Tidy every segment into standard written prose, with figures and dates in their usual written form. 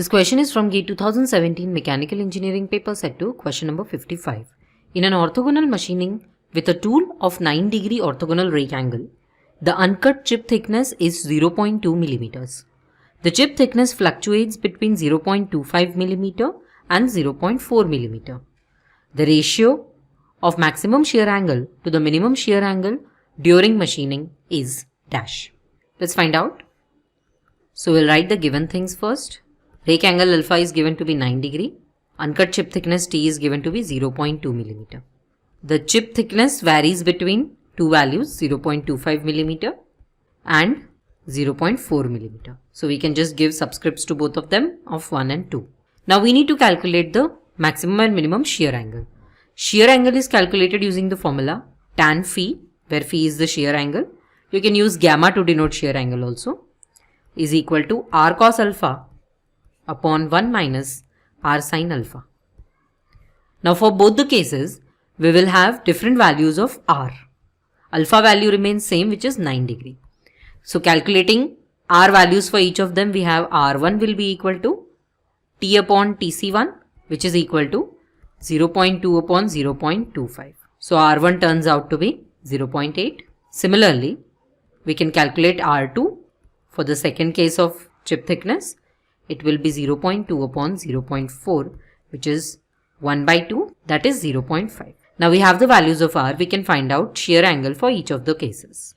This question is from GATE 2017 Mechanical Engineering paper set 2, question number 55. In an orthogonal machining with a tool of 9-degree orthogonal rake angle, the uncut chip thickness is 0.2 mm. The chip thickness fluctuates between 0.25 mm and 0.4 mm. The ratio of maximum shear angle to the minimum shear angle during machining is dash. Let's find out. So we'll write the given things first. Rake angle alpha is given to be 9 degree. Uncut chip thickness T is given to be 0.2 mm. The chip thickness varies between two values, 0.25 mm and 0.4 mm. So we can just give subscripts to both of them of 1 and 2. Now we need to calculate the maximum and minimum shear angle. Shear angle is calculated using the formula tan phi, where phi is the shear angle. You can use gamma to denote shear angle also, is equal to r cos alpha upon 1 minus r sin alpha. Now for both the cases, we will have different values of r. Alpha value remains same, which is 9 degree. So calculating r values for each of them, we have r1 will be equal to t upon tc1, which is equal to 0.2 upon 0.25. So r1 turns out to be 0.8. Similarly, we can calculate r2 for the second case of chip thickness. It will be 0.2 upon 0.4, which is 1 by 2, that is 0.5. Now we have the values of r, we can find out shear angle for each of the cases.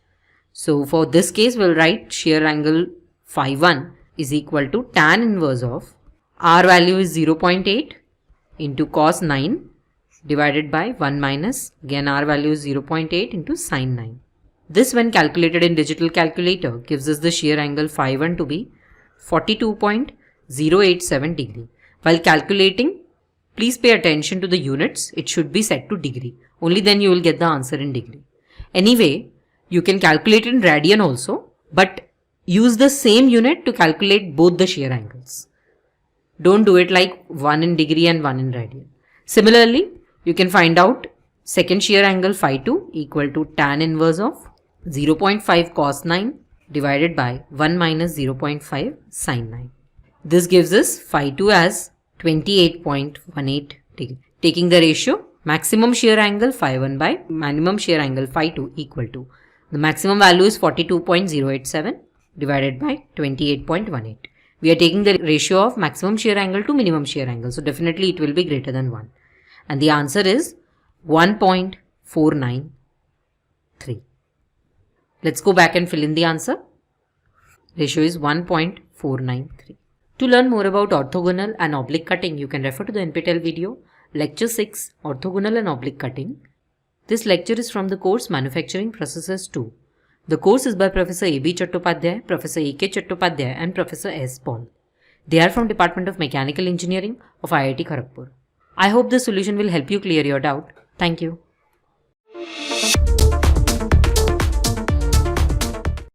So for this case, we'll write shear angle phi 1 is equal to tan inverse of r value is 0.8 into cos 9 divided by 1 minus, again r value is 0.8 into sin 9. This when calculated in digital calculator gives us the shear angle phi 1 to be 42.087 degree. While calculating, please pay attention to the units. It should be set to degree. Only then you will get the answer in degree. Anyway, you can calculate in radian also, but use the same unit to calculate both the shear angles. Don't do it like one in degree and one in radian. Similarly, you can find out second shear angle phi 2 equal to tan inverse of 0.5 cos 9 divided by 1 minus 0.5 sin 9. This gives us phi 2 as 28.18 degree. Taking the ratio, maximum shear angle phi 1 by minimum shear angle phi 2 equal to, the maximum value is 42.087 divided by 28.18. We are taking the ratio of maximum shear angle to minimum shear angle. So definitely it will be greater than 1. And the answer is 1.493. Let's go back and fill in the answer. Ratio is 1.493. To learn more about orthogonal and oblique cutting, you can refer to the NPTEL video, Lecture 6, Orthogonal and Oblique Cutting. This lecture is from the course Manufacturing Processes 2. The course is by Professor A.B. Chattopadhyay, Professor A.K. Chattopadhyay and Professor S. Paul. They are from Department of Mechanical Engineering of IIT Kharagpur. I hope this solution will help you clear your doubt. Thank you.